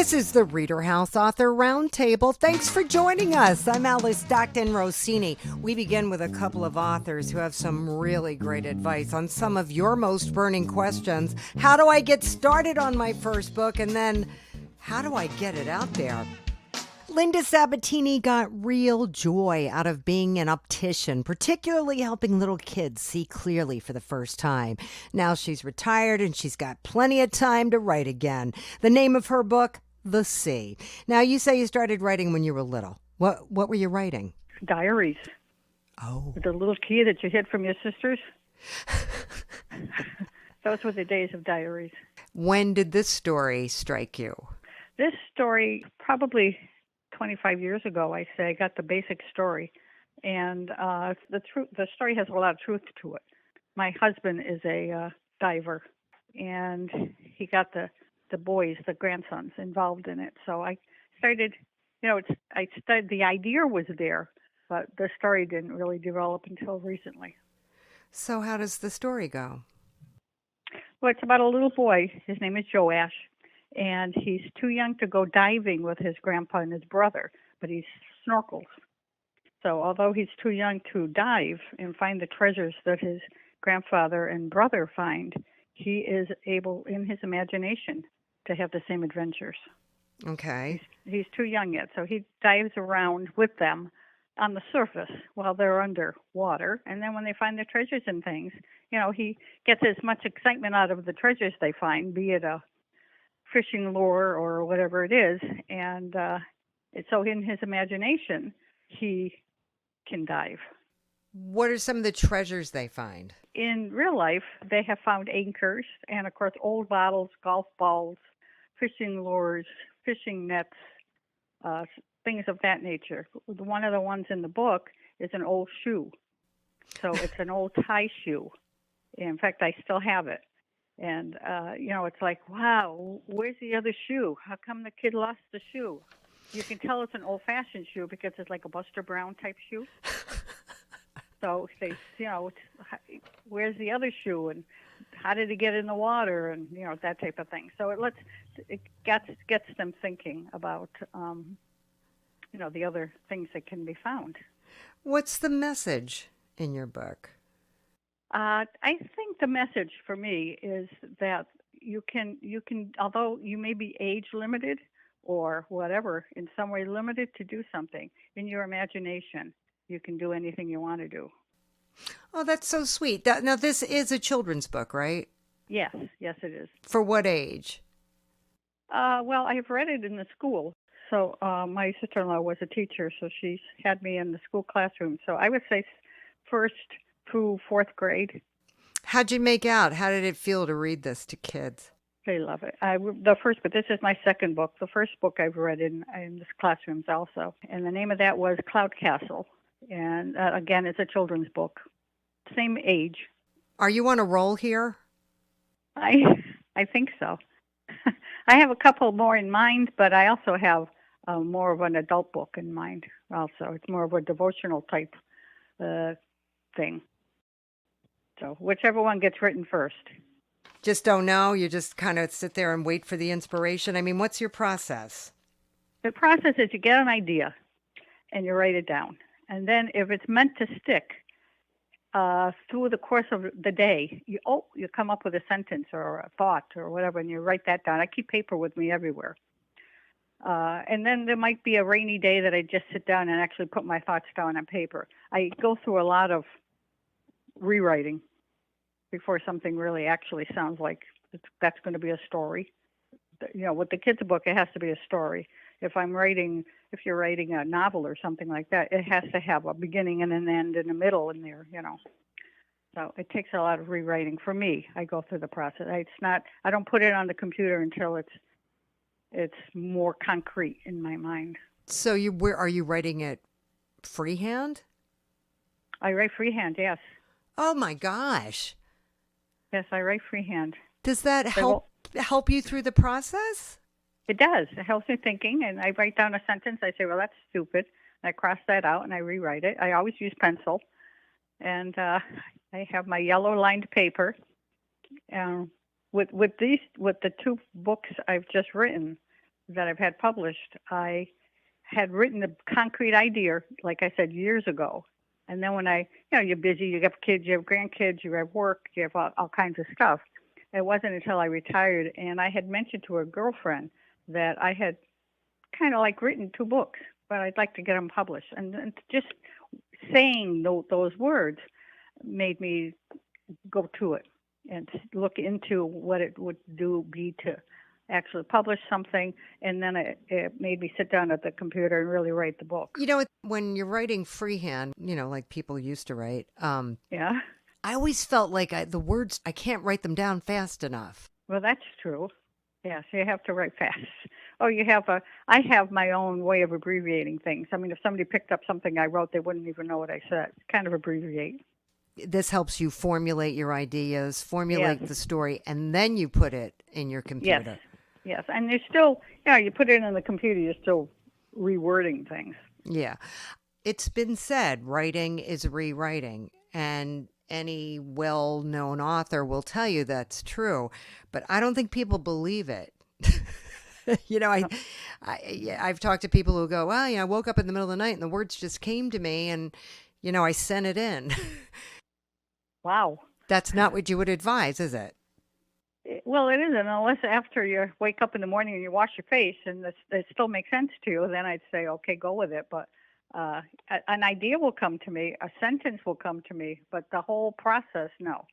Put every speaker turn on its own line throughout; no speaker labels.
This is the ReaderHouse Author Roundtable. Thanks for joining us. I'm Alice Stockton Rossini. We begin with a couple of authors who have some really great advice on some of your most burning questions. How do I get started on my first book? And then, how do I get it out there? Linda Sabettini got real joy out of being an optician, particularly helping little kids see clearly for the first time. Now she's retired and she's got plenty of time to write again. The name of her book, The Sea. Now, you say you started writing when you were little. What were you writing?
Diaries.
Oh.
The little key that you hid from your sisters. Those were the days of diaries.
When did this story strike you?
This story, probably 25 years ago, I say, I got the basic story. And the story has a lot of truth to it. My husband is a diver, and he got the boys, the grandsons, involved in it. So I started, the idea was there, but the story didn't really develop until recently.
So how does the story go?
Well, it's about a little boy. His name is Joash, and he's too young to go diving with his grandpa and his brother, but he snorkels. So although he's too young to dive and find the treasures that his grandfather and brother find, he is able, in his imagination, to have the same adventures.
Okay.
He's too young yet, so he dives around with them on the surface while they're underwater. And then when they find the treasures and things, he gets as much excitement out of the treasures they find, be it a fishing lure or whatever it is. And so in his imagination, he can dive.
What are some of the treasures they find?
In real life, they have found anchors and, of course, old bottles, golf balls, fishing lures, fishing nets, things of that nature. One of the ones in the book is an old shoe. So it's an old tie shoe. In fact, I still have it. And, it's like, wow, where's the other shoe? How come the kid lost the shoe? You can tell it's an old-fashioned shoe because it's like a Buster Brown type shoe. So they, where's the other shoe, and how did it get in the water, and that type of thing. So it gets them thinking about the other things that can be found.
What's the message in your book?
I think the message for me is that you can, although you may be age limited or whatever, in some way limited to do something in your imagination, you can do anything you want to do.
Oh, that's so sweet. Now, this is a children's book, right?
Yes, it is.
For what age?
Well, I've read it in the school. So my sister-in-law was a teacher, so she had me in the school classroom. So I would say first through fourth grade.
How'd you make out? How did it feel to read this to kids?
They love it. But this is my second book. The first book I've read in the classrooms also. And the name of that was Cloud Castle. And again, it's a children's book. Same age.
Are you on a roll here?
I think so. I have a couple more in mind, but I also have more of an adult book in mind also. It's more of a devotional type thing. So whichever one gets written first.
Just don't know? You just kind of sit there and wait for the inspiration? I mean, what's your process?
The process is you get an idea and you write it down. And then if it's meant to stick through the course of the day, you come up with a sentence or a thought or whatever, and you write that down. I keep paper with me everywhere. And then there might be a rainy day that I just sit down and actually put my thoughts down on paper. I go through a lot of rewriting before something really actually sounds like that's going to be a story. With the kids' book, it has to be a story. If you're writing a novel or something like that, it has to have a beginning and an end and a middle in there, So it takes a lot of rewriting. For me, I go through the process. I don't put it on the computer until it's more concrete in my mind.
So are you writing it freehand?
I write freehand, yes.
Oh my gosh.
Yes, I write freehand.
Does that help you through the process?
It does. It helps me thinking, and I write down a sentence. I say, well, that's stupid. And I cross that out, and I rewrite it. I always use pencil, and I have my yellow lined paper. With the two books I've just written, that I've had published, I had written a concrete idea, like I said, years ago. And then when you're busy, you have kids, you have grandkids, you have work, you have all kinds of stuff. It wasn't until I retired and I had mentioned to a girlfriend that I had kind of like written 2 books, but I'd like to get them published. And just saying those words made me go to it and look into what it would be to actually publish something. And then it made me sit down at the computer and really write the book.
When you're writing freehand, like people used to write,
Yeah.
I always felt like the words, I can't write them down fast enough.
Well, that's true. Yes, you have to write fast. Oh, I have my own way of abbreviating things. I mean, if somebody picked up something I wrote, they wouldn't even know what I said. Kind of abbreviate.
This helps you formulate your ideas, formulate
Yes.
the story, and then you put it in your computer.
Yes. And you're still, you put it in the computer, you're still rewording things.
Yeah. It's been said, writing is rewriting, and any well-known author will tell you that's true, but I don't think people believe it. I've talked to people who go, well, I woke up in the middle of the night and the words just came to me and, I sent it in.
Wow.
That's not what you would advise, is it?
Well, it isn't, unless after you wake up in the morning and you wash your face and it still makes sense to you, then I'd say, okay, go with it. But an idea will come to me, a sentence will come to me, but the whole process, no.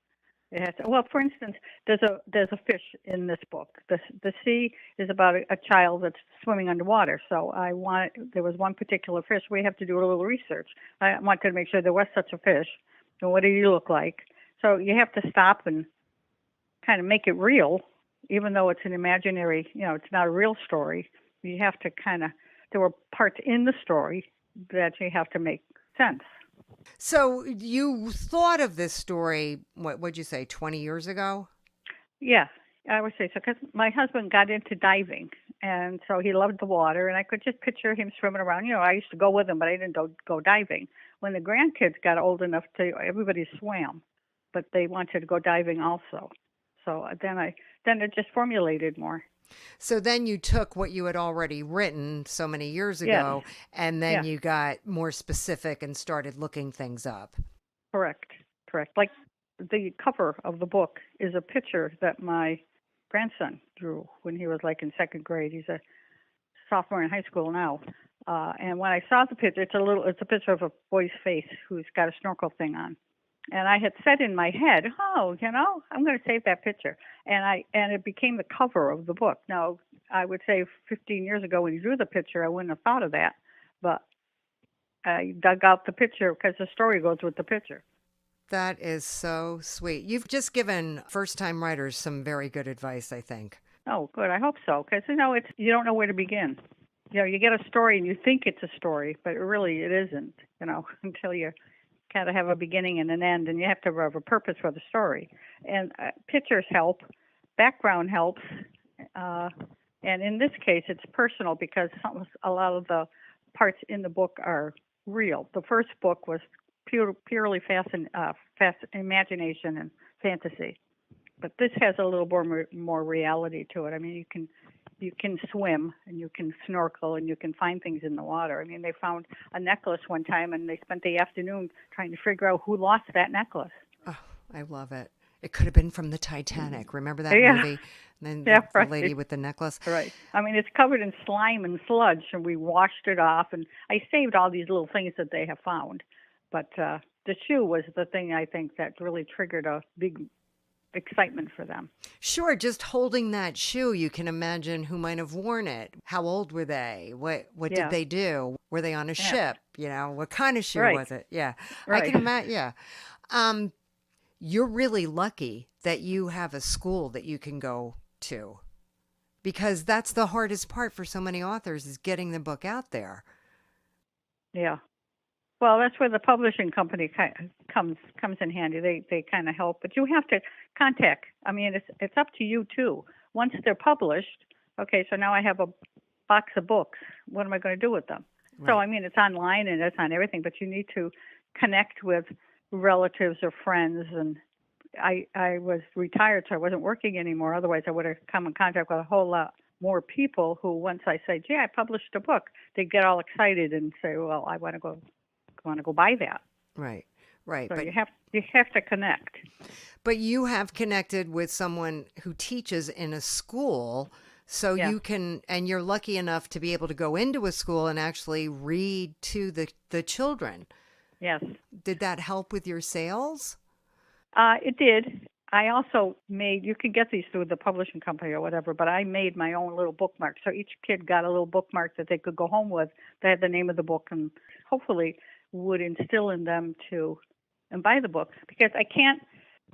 It has to, well, for instance, there's a fish in this book. The sea is about a child that's swimming underwater. So there was one particular fish. We have to do a little research. I wanted to make sure there was such a fish. And what do you look like? So you have to stop and kind of make it real, even though it's an imaginary, it's not a real story. You have to there were parts in the story that you have to make sense.
So you thought of this story, what'd you say, 20 years ago?
Yeah, I would say so, because my husband got into diving, and so he loved the water, and I could just picture him swimming around. I used to go with him, but I didn't go diving. When the grandkids got old enough everybody swam, but they wanted to go diving also. So then it just formulated more.
So then you took what you had already written so many years ago, and then you got more specific and started looking things up.
Correct. Like the cover of the book is a picture that my grandson drew when he was like in 2nd grade. He's a sophomore in high school now. And when I saw the picture, it's a picture of a boy's face who's got a snorkel thing on. And I had said in my head, I'm going to save that picture. And it became the cover of the book. Now, I would say 15 years ago when you drew the picture, I wouldn't have thought of that. But I dug out the picture because the story goes with the picture.
That is so sweet. You've just given first-time writers some very good advice, I think.
Oh, good. I hope so. Because, you don't know where to begin. You get a story and you think it's a story, but really it isn't, until you kind of have a beginning and an end, and you have to have a purpose for the story. And pictures help, background helps, and in this case, it's personal because a lot of the parts in the book are real. The first book was purely fast imagination and fantasy, but this has a little more reality to it. I mean, you can swim and you can snorkel and you can find things in the water. I mean, they found a necklace one time and they spent the afternoon trying to figure out who lost that necklace.
Oh, I love it. It could have been from the Titanic. Remember that movie? And then the lady with the necklace.
Right. I mean, it's covered in slime and sludge, and we washed it off. And I saved all these little things that they have found. But the shoe was the thing I think that really triggered a big excitement for them.
Sure, just holding that shoe, you can imagine who might have worn it. How old were they? What did they do? Were they on a ship? What kind of shoe was it? Yeah, I can imagine. Yeah, you're really lucky that you have a school that you can go to, because that's the hardest part for so many authors is getting the book out there.
Yeah. Well, that's where the publishing company comes in handy. They kind of help, but you have to contact. I mean, it's up to you too. Once they're published, okay, so now I have a box of books. What am I going to do with them? Right. So I mean, it's online and it's on everything, but you need to connect with relatives or friends. And I was retired, so I wasn't working anymore. Otherwise, I would have come in contact with a whole lot more people who, once I say, gee, I published a book, they get all excited and say, well, I want to go buy that.
Right. Right.
So
But
you have to connect.
But you have connected with someone who teaches in a school, so
Yeah.
you can, and you're lucky enough to be able to go into a school and actually read to the children.
Yes.
Did that help with your sales?
It did. I also made, you can get these through the publishing company or whatever, but I made my own little bookmark. So each kid got a little bookmark that they could go home with that had the name of the book, and hopefully would instill in them to and buy the book, because I can't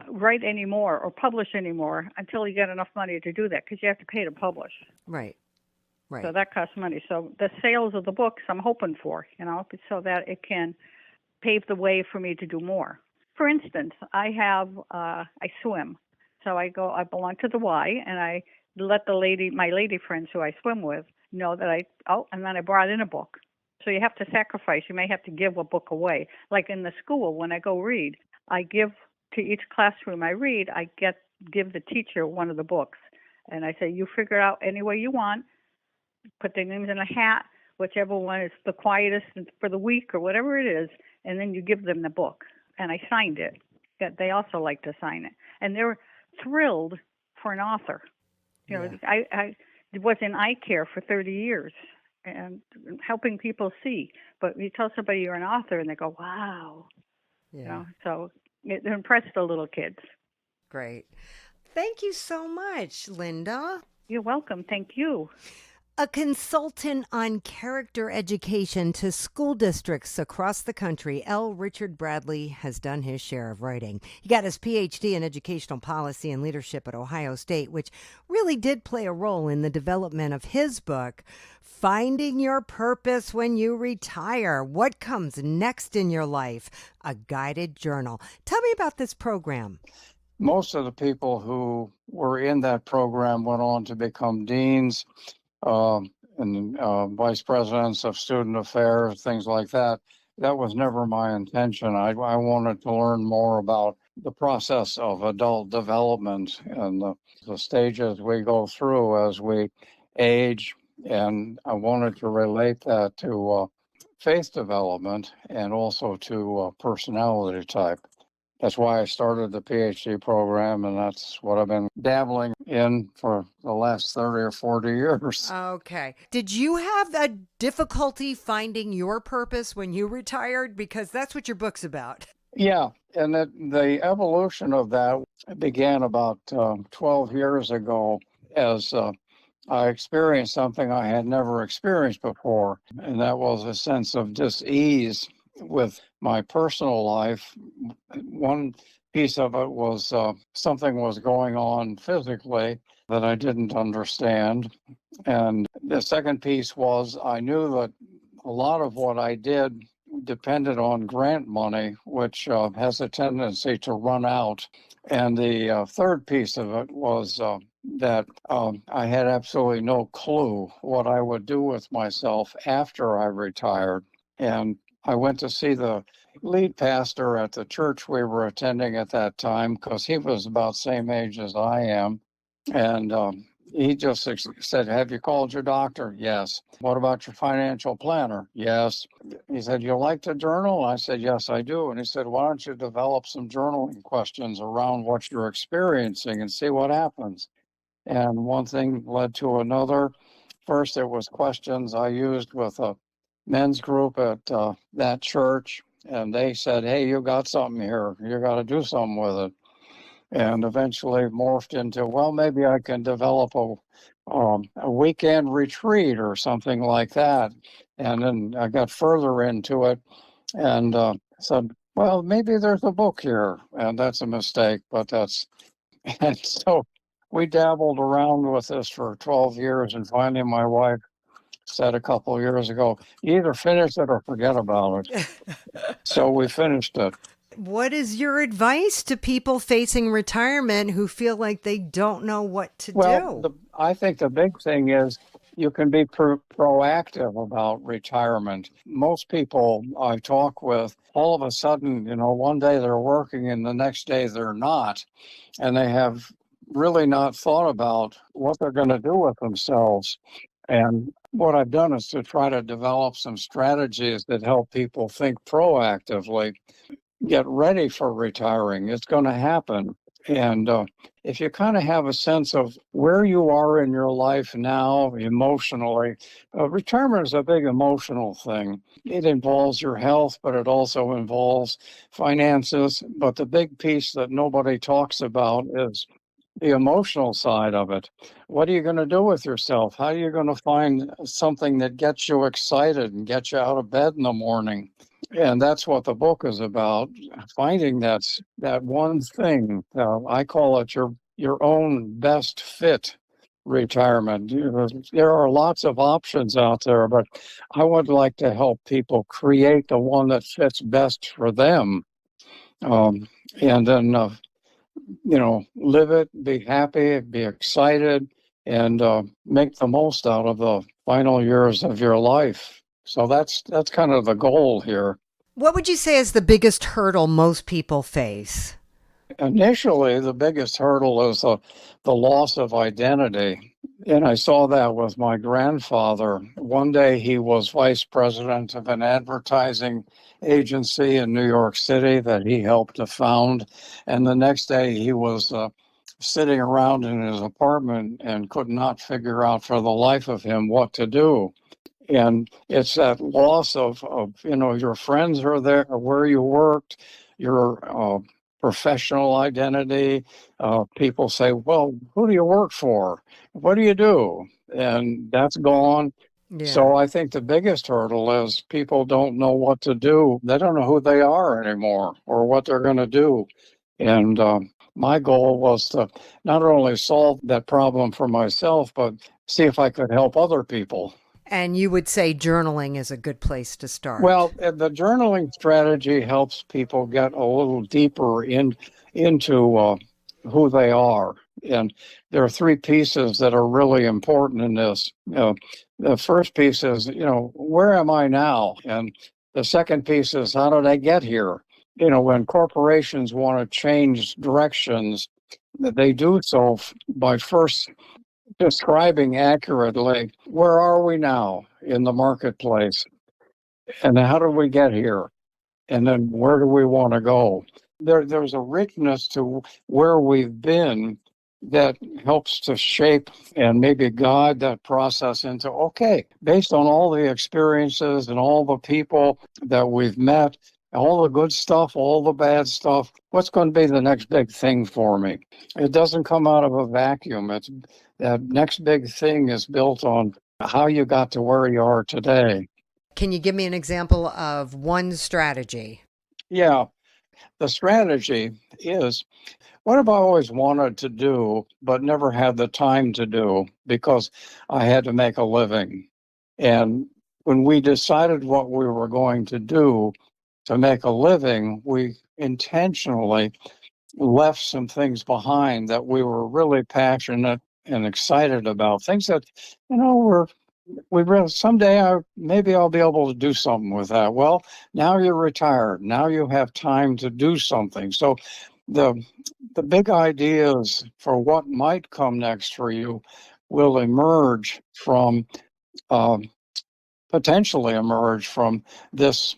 write anymore or publish anymore until you get enough money to do that, because you have to pay to publish.
Right. Right.
So that costs money. So the sales of the books I'm hoping for, so that it can pave the way for me to do more. For instance, I swim. So I belong to the Y, and I let my lady friends who I swim with know that and then I brought in a book. So you have to sacrifice. You may have to give a book away. Like in the school, when I go read, I give to each classroom I read, I give the teacher one of the books. And I say, you figure it out any way you want, put their names in a hat, whichever one is the quietest for the week or whatever it is, and then you give them the book. And I signed it. They also like to sign it. And they're thrilled for an author. I was in eye care for 30 years and helping people see. But you tell somebody you're an author and they go, wow.
Yeah.
So it impressed the little kids.
Great. Thank you so much, Linda.
You're welcome. Thank you.
A consultant on character education to school districts across the country, L. Richard Bradley has done his share of writing. He got his Ph.D. in educational policy and leadership at Ohio State, which really did play a role in the development of his book, Finding Your Purpose When You Retire. What comes next in your life? A guided journal. Tell me about this program.
Most of the people who were in that program went on to become deans, and vice presidents of student affairs, things like that. That was never my intention. I wanted to learn more about the process of adult development and the stages we go through as we age. And I wanted to relate that to faith development and also to personality type. That's why I started the PhD program, and that's what I've been dabbling in for the last 30 or 40 years.
Okay. Did you have a difficulty finding your purpose when you retired? Because that's what your book's about.
Yeah, and the evolution of that began about 12 years ago as I experienced something I had never experienced before, and that was a sense of dis-ease with my personal life. One piece of it was something was going on physically that I didn't understand. And the second piece was I knew that a lot of what I did depended on grant money, which has a tendency to run out. And the third piece of it was that I had absolutely no clue what I would do with myself after I retired. And I went to see the lead pastor at the church we were attending at that time because he was about the same age as I am. And he just said, have you called your doctor? Yes. What about your financial planner? Yes. He said, you like to journal? I said, yes, I do. And he said, why don't you develop some journaling questions around what you're experiencing and see what happens? And one thing led to another. First, it was questions I used with a men's group at that church, and they said, hey, you got something here. You got to do something with it. And eventually morphed into, well, maybe I can develop a weekend retreat or something like that. And then I got further into it and said, well, maybe there's a book here. And that's a mistake, but and so we dabbled around with this for 12 years, and finally my wife said a couple of years ago, you either finish it or forget about it. So we finished it.
What is your advice to people facing retirement who feel like they don't know what to do?
I think the big thing is you can be proactive about retirement. Most people I talk with, all of a sudden, one day they're working and the next day they're not. And they have really not thought about what they're going to do with themselves. And what I've done is to try to develop some strategies that help people think proactively, get ready for retiring. It's going to happen. And if you kind of have a sense of where you are in your life now emotionally, retirement is a big emotional thing. It involves your health, but it also involves finances. But the big piece that nobody talks about is the emotional side of it. What are you going to do with yourself? How are you going to find something that gets you excited and gets you out of bed in the morning? And that's what the book is about, finding that one thing. I call it your own best fit retirement. There are lots of options out there, but I would like to help people create the one that fits best for them. And then live it, be happy, be excited, and make the most out of the final years of your life. So that's kind of the goal here.
What would you say is the biggest hurdle most people face?
Initially, the biggest hurdle is the loss of identity. And I saw that with my grandfather. One day he was vice president of an advertising agency in New York City that he helped to found. And the next day he was sitting around in his apartment and could not figure out for the life of him what to do. And it's that loss of your friends are there, where you worked, your professional identity. People say, well, who do you work for? What do you do? And that's gone.
Yeah.
So I think the biggest hurdle is people don't know what to do. They don't know who they are anymore or what they're going to do. And my goal was to not only solve that problem for myself, but see if I could help other people.
And you would say journaling is a good place to start.
Well, the journaling strategy helps people get a little deeper into who they are. And there are three pieces that are really important in this. The first piece is, where am I now? And the second piece is, how did I get here? When corporations want to change directions, they do so by first describing accurately, where are we now in the marketplace? And how did we get here? And then where do we want to go? There's a richness to where we've been that helps to shape and maybe guide that process into, okay, based on all the experiences and all the people that we've met, all the good stuff, all the bad stuff, what's going to be the next big thing for me? It doesn't come out of a vacuum. It's that next big thing is built on how you got to where you are today.
Can you give me an example of one strategy?
Yeah, the strategy is, what have I always wanted to do, but never had the time to do because I had to make a living? And when we decided what we were going to do to make a living, we intentionally left some things behind that we were really passionate and excited about. Things that, we really someday maybe I'll be able to do something with that. Well, now you're retired. Now you have time to do something. So the big ideas for what might come next for you will potentially emerge from this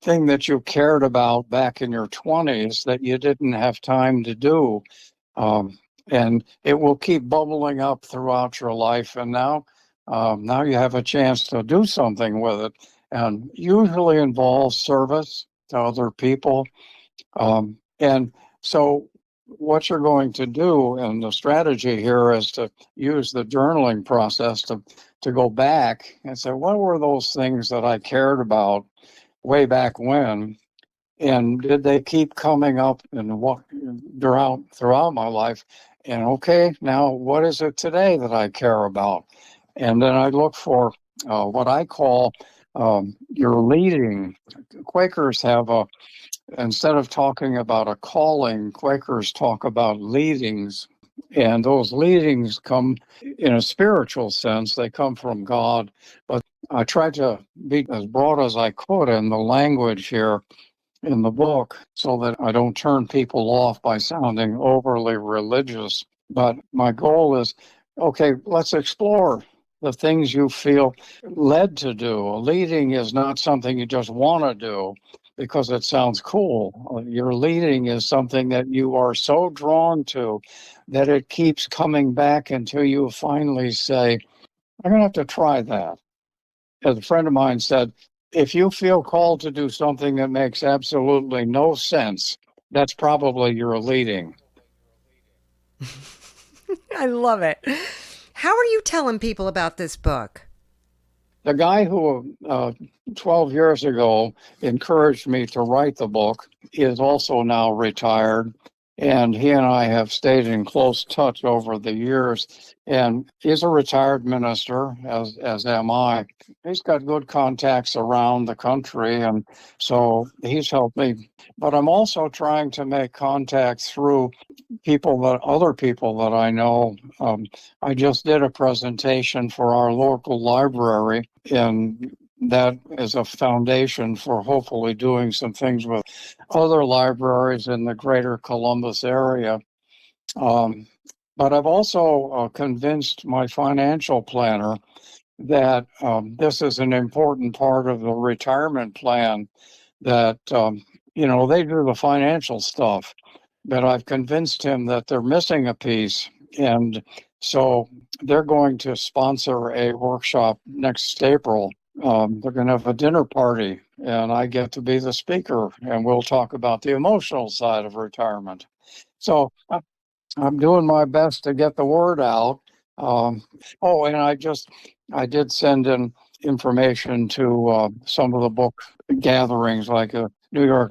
thing that you cared about back in your 20s that you didn't have time to do. And it will keep bubbling up throughout your life. And now you have a chance to do something with it, and usually involves service to other people. And so what you're going to do, and the strategy here is to use the journaling process to go back and say, what were those things that I cared about way back when? And did they keep coming up and what throughout my life? And okay, now what is it today that I care about? And then I look for what I call your leading. Quakers have instead of talking about a calling, Quakers talk about leadings. And those leadings come in a spiritual sense, they come from God. But I tried to be as broad as I could in the language here in the book so that I don't turn people off by sounding overly religious. But my goal is, okay, let's explore the things you feel led to do. Leading is not something you just want to do because it sounds cool. Your leading is something that you are so drawn to that it keeps coming back until you finally say, I'm going to have to try that. As a friend of mine said, if you feel called to do something that makes absolutely no sense, that's probably your leading.
I love it. How are you telling people about this book?
The guy who 12 years ago encouraged me to write the book is also now retired. And he and I have stayed in close touch over the years. And he's a retired minister, as am I. He's got good contacts around the country. And so he's helped me. But I'm also trying to make contacts through other people that I know. I just did a presentation for our local library, and that is a foundation for hopefully doing some things with other libraries in the greater Columbus area. But I've also convinced my financial planner that this is an important part of the retirement plan, that, they do the financial stuff, but I've convinced him that they're missing a piece. And so they're going to sponsor a workshop next April. They're going to have a dinner party, and I get to be the speaker, and we'll talk about the emotional side of retirement. So I'm doing my best to get the word out. And I did send in information to some of the book gatherings, like a New York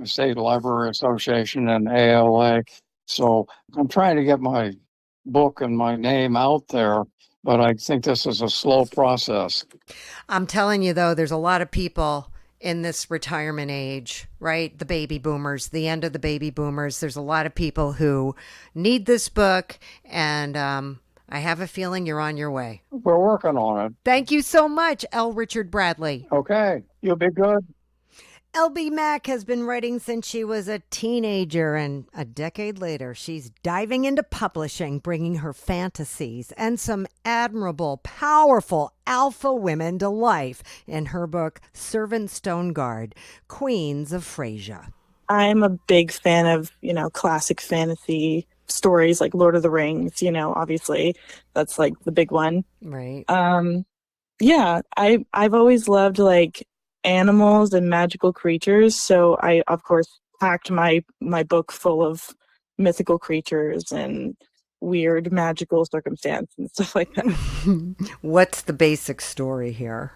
State Library Association and ALA. So I'm trying to get my book and my name out there, but I think this is a slow process.
I'm telling you, though, there's a lot of people in this retirement age, right? The baby boomers, the end of the baby boomers. There's a lot of people who need this book, and I have a feeling you're on your way.
We're working on it.
Thank you so much, L. Richard Bradley.
Okay, you'll be good.
LB Mack has been writing since she was a teenager, and a decade later, she's diving into publishing, bringing her fantasies and some admirable, powerful alpha women to life in her book, Servant Stoneguard, Queens of Frasier.
I'm a big fan of, classic fantasy stories like Lord of the Rings, obviously that's like the big one.
Right.
Yeah, I've always loved like animals and magical creatures, so I of course packed my book full of mythical creatures and weird magical circumstance and stuff like that.
What's the basic story here?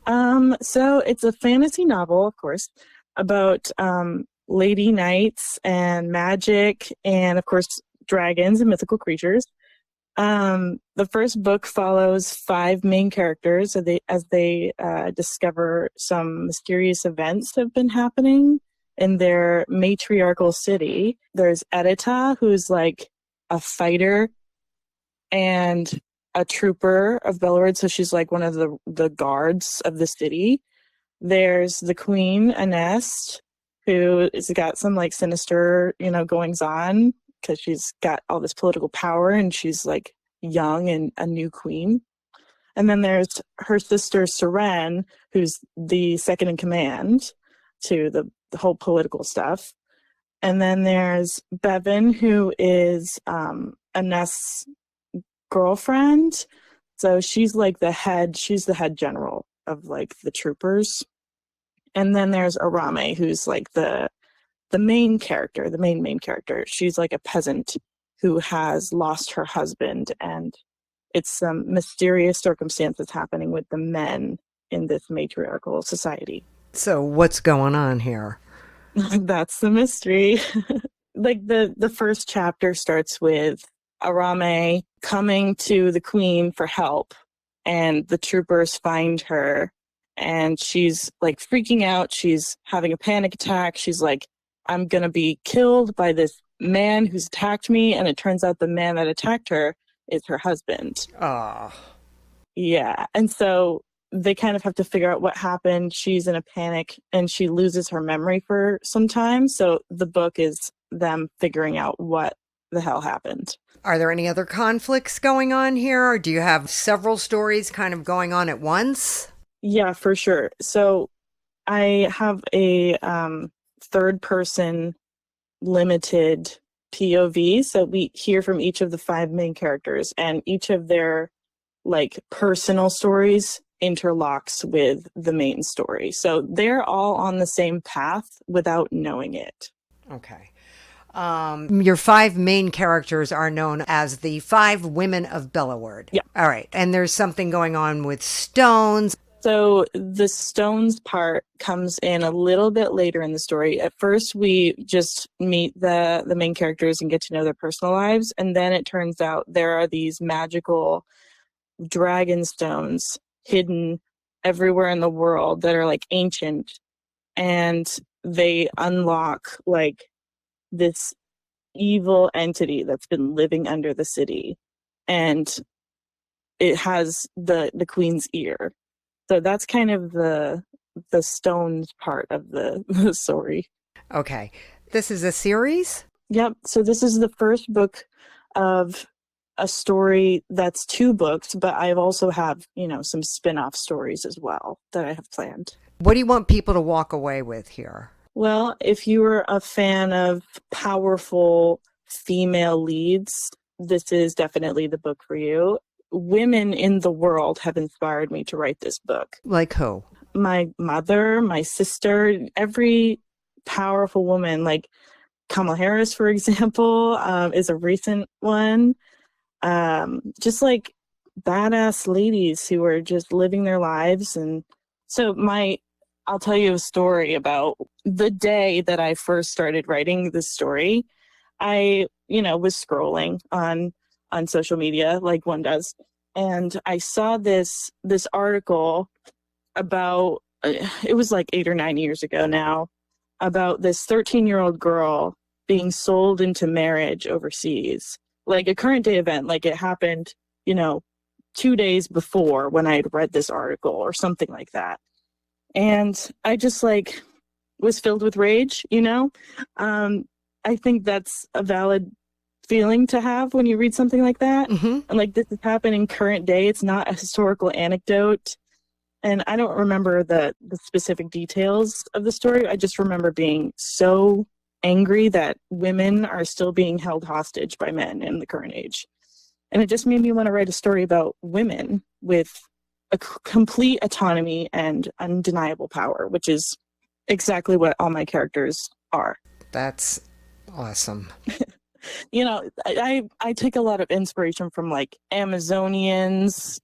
So it's a fantasy novel, of course, about lady knights and magic and of course dragons and mythical creatures. The first book follows 5 main characters as they discover some mysterious events have been happening in their matriarchal city. There's Edita, who's like a fighter and a trooper of Belleroyd, so she's like one of the guards of the city. There's the Queen, Anest, who has got some like sinister, goings on, because she's got all this political power and she's like young and a new queen. And then there's her sister Seren, who's the second in command to the whole political stuff. And then there's Bevan, who is Anest's girlfriend. So she's like she's the head general of like the troopers. And then there's Arame, who's like the main character, the main character. She's like a peasant who has lost her husband, and it's some mysterious circumstances happening with the men in this matriarchal society.
So what's going on here?
That's the mystery. Like the first chapter starts with Arame coming to the queen for help, and the troopers find her, and she's like freaking out. She's having a panic attack. She's like, I'm going to be killed by this man who's attacked me. And it turns out the man that attacked her is her husband.
Oh.
Yeah. And so they kind of have to figure out what happened. She's in a panic and she loses her memory for some time. So the book is them figuring out what the hell happened.
Are there any other conflicts going on here, or do you have several stories kind of going on at once?
Yeah, for sure. So I have a third person limited POV. So we hear from each of the 5 main characters, and each of their like personal stories interlocks with the main story. So they're all on the same path without knowing it.
Okay. Your 5 main characters are known as the 5 women of Bellaward.
Yeah.
All right. And there's something going on with stones.
So the stones part comes in a little bit later in the story. At first, we just meet the main characters and get to know their personal lives. And then it turns out there are these magical dragon stones hidden everywhere in the world that are like ancient. And they unlock like this evil entity that's been living under the city. And it has the queen's ear. So that's kind of the stones part of the story.
Okay. This is a series?
Yep. So this is the first book of a story that's 2 books, but I also have, some spin-off stories as well that I have planned.
What do you want people to walk away with here?
Well, if you were a fan of powerful female leads, this is definitely the book for you. Women in the world have inspired me to write this book.
Like who?
My mother, my sister, every powerful woman, like Kamala Harris, for example, is a recent one. Just like badass ladies who are just living their lives. And so I'll tell you a story about the day that I first started writing this story. I, was scrolling on social media like one does. And I saw this article about, it was like 8 or 9 years ago now, about this 13-year-old girl being sold into marriage overseas. Like a current day event, like it happened, 2 days before when I had read this article or something like that. And I just was filled with rage, I think that's a valid feeling to have when you read something like that.
Mm-hmm.
And this is happening current day. It's not a historical anecdote. And I don't remember the specific details of the story. I just remember being so angry that women are still being held hostage by men in the current age. And it just made me want to write a story about women with a complete autonomy and undeniable power, which is exactly what all my characters are.
That's awesome.
I take a lot of inspiration from Amazonians,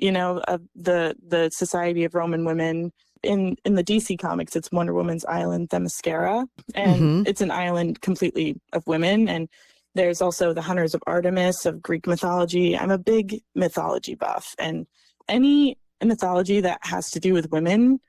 of the Society of Roman Women. In the DC comics, it's Wonder Woman's island, Themyscira, and it's an island completely of women. And there's also the Hunters of Artemis of Greek mythology. I'm a big mythology buff, and any mythology that has to do with women,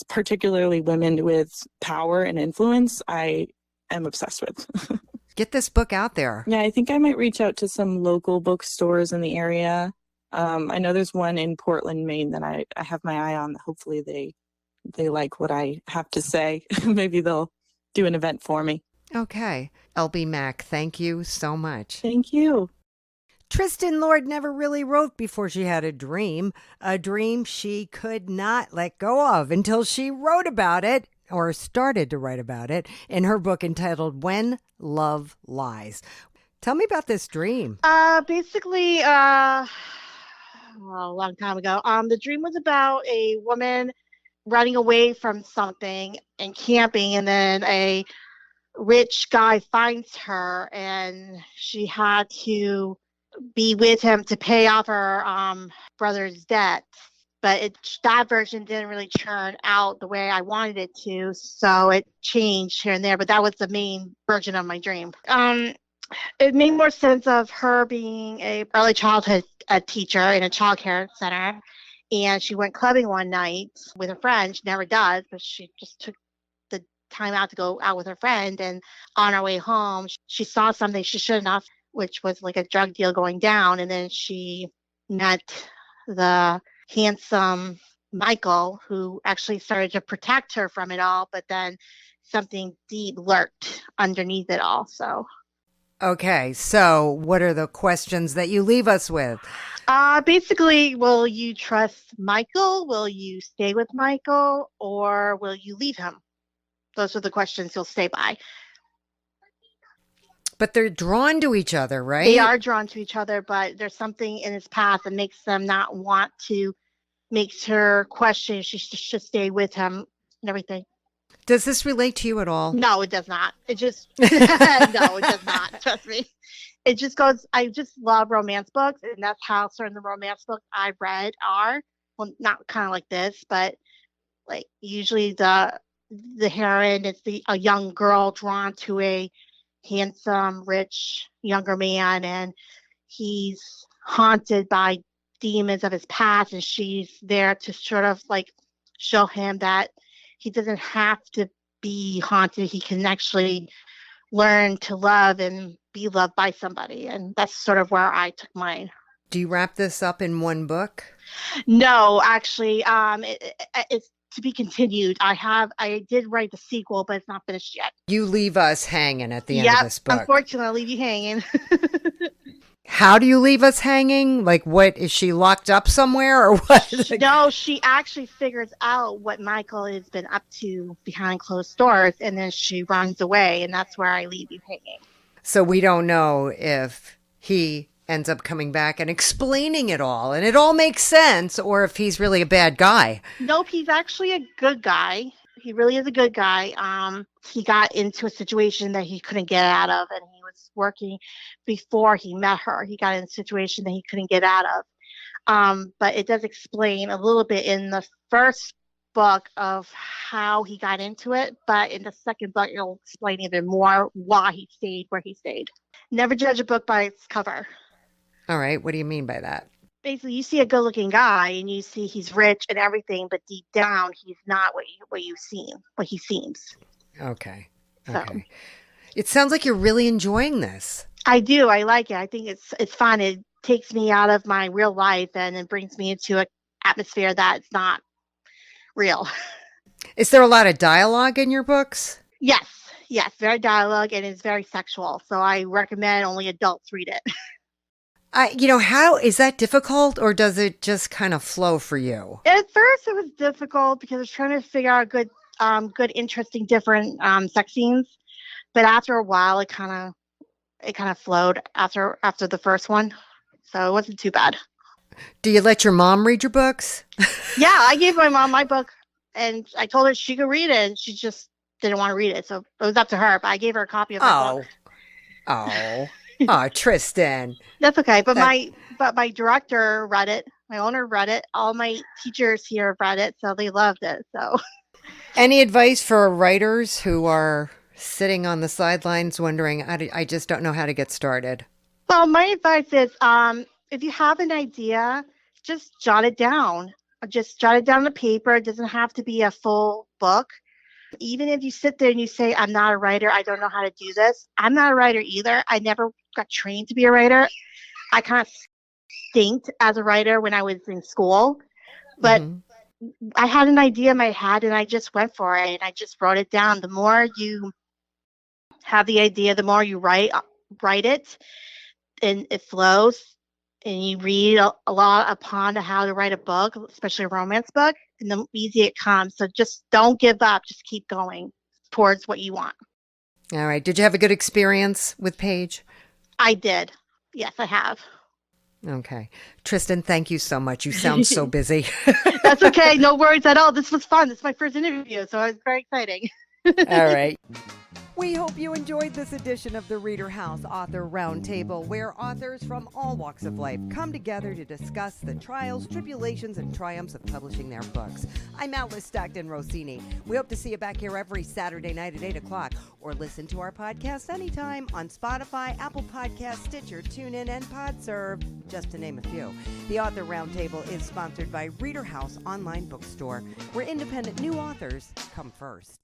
particularly women with power and influence, I am obsessed with.
Get this book out there.
Yeah, I think I might reach out to some local bookstores in the area. I know there's one in Portland, Maine that I have my eye on. Hopefully they like what I have to say. Maybe they'll do an event for me.
Okay. LB Mack, thank you so much.
Thank you.
Tristan Lord never really wrote before she had a dream she could not let go of until she wrote about it, or started to write about it, in her book entitled When Love Lies. Tell me about this dream.
Basically, a long time ago, the dream was about a woman running away from something and camping, and then a rich guy finds her, and she had to be with him to pay off her brother's debt. But that version didn't really turn out the way I wanted it to, so it changed here and there. But that was the main version of my dream. It made more sense of her being a early childhood teacher in a child care center, and she went clubbing one night with her friend. She never does, but she just took the time out to go out with her friend. And on her way home, she saw something she shouldn't have, which was like a drug deal going down. And then she met the handsome Michael, who actually started to protect her from it all, but then something deep lurked underneath it all. So
Okay, so what are the questions that you leave us with?
Basically, will you trust Michael? Will you stay with Michael? Or will you leave him? Those are the questions you'll stay by.
But they're drawn to each other, right?
They are drawn to each other, but there's something in his past that makes them not want to, makes her question if she should stay with him and everything.
Does this relate to you at all?
No, it does not. It just, no, it does not. Trust me. It just goes, I just love romance books, and that's how certain the romance books I've read are. Well, not kind of like this, but like usually the heroine is a young girl drawn to a handsome, rich, younger man, and he's haunted by demons of his past, and she's there to sort of like show him that he doesn't have to be haunted. He can actually learn to love and be loved by somebody, and that's sort of where I took mine.
Do you wrap this up in one book?
No, actually, it's to be continued. I did write the sequel, but it's not finished yet.
You leave us hanging at the end of this book.
Unfortunately, I'll leave you hanging.
How do you leave us hanging? Like, what, is she locked up somewhere or what?
No, she actually figures out what Michael has been up to behind closed doors, and then she runs away, and that's where I leave you hanging.
So we don't know if he ends up coming back and explaining it all, and it all makes sense, or if he's really a bad guy.
Nope, he's actually a good guy. He really is a good guy. He got into a situation that he couldn't get out of, and he was working before he met her. He got in a situation that he couldn't get out of. But it does explain a little bit in the first book of how he got into it, but in the second book, it'll explain even more why he stayed where he stayed. Never judge a book by its cover.
All right, what do you mean by that?
Basically, you see a good-looking guy, and you see he's rich and everything, but deep down, he's not what he seems.
Okay.
So.
Okay. It sounds like you're really enjoying this.
I do. I like it. I think it's fun. It takes me out of my real life, and it brings me into an atmosphere that's not real.
Is there a lot of dialogue in your books?
Yes, very dialogue, and it's very sexual. So I recommend only adults read it.
How is that difficult, or does it just kind of flow for you?
At first, it was difficult because I was trying to figure out good, interesting, different sex scenes. But after a while, it kind of flowed after the first one, so it wasn't too bad.
Do you let your mom read your books?
Yeah, I gave my mom my book, and I told her she could read it, and she just didn't want to read it, so it was up to her. But I gave her a copy of my book.
Oh, Tristan.
That's okay. But my director read it. My owner read it. All my teachers here have read it, so they loved it. So,
any advice for writers who are sitting on the sidelines wondering, I just don't know how to get started?
Well, my advice is, if you have an idea, just jot it down. Just jot it down on the paper. It doesn't have to be a full book. Even if you sit there and you say, I'm not a writer, I don't know how to do this. I'm not a writer either. I never got trained to be a writer. I kind of stinked as a writer when I was in school. But I had an idea in my head, and I just went for it, and I just wrote it down. The more you have the idea, the more you write it, and it flows, and you read a lot upon how to write a book, especially a romance book, and the easier it comes. So just don't give up. Just keep going towards what you want.
All right. Did you have a good experience with Paige?
I did. Yes, I have.
Okay. Tristan, thank you so much. You sound so busy.
That's okay. No worries at all. This was fun. This is my first interview, so it's very exciting.
All right. We hope you enjoyed this edition of the ReaderHouse Author Roundtable, where authors from all walks of life come together to discuss the trials, tribulations, and triumphs of publishing their books. I'm Alice Stockton Rossini. We hope to see you back here every Saturday night at 8 o'clock, or listen to our podcast anytime on Spotify, Apple Podcasts, Stitcher, TuneIn, and PodServe, just to name a few. The Author Roundtable is sponsored by ReaderHouse Online Bookstore, where independent new authors come first.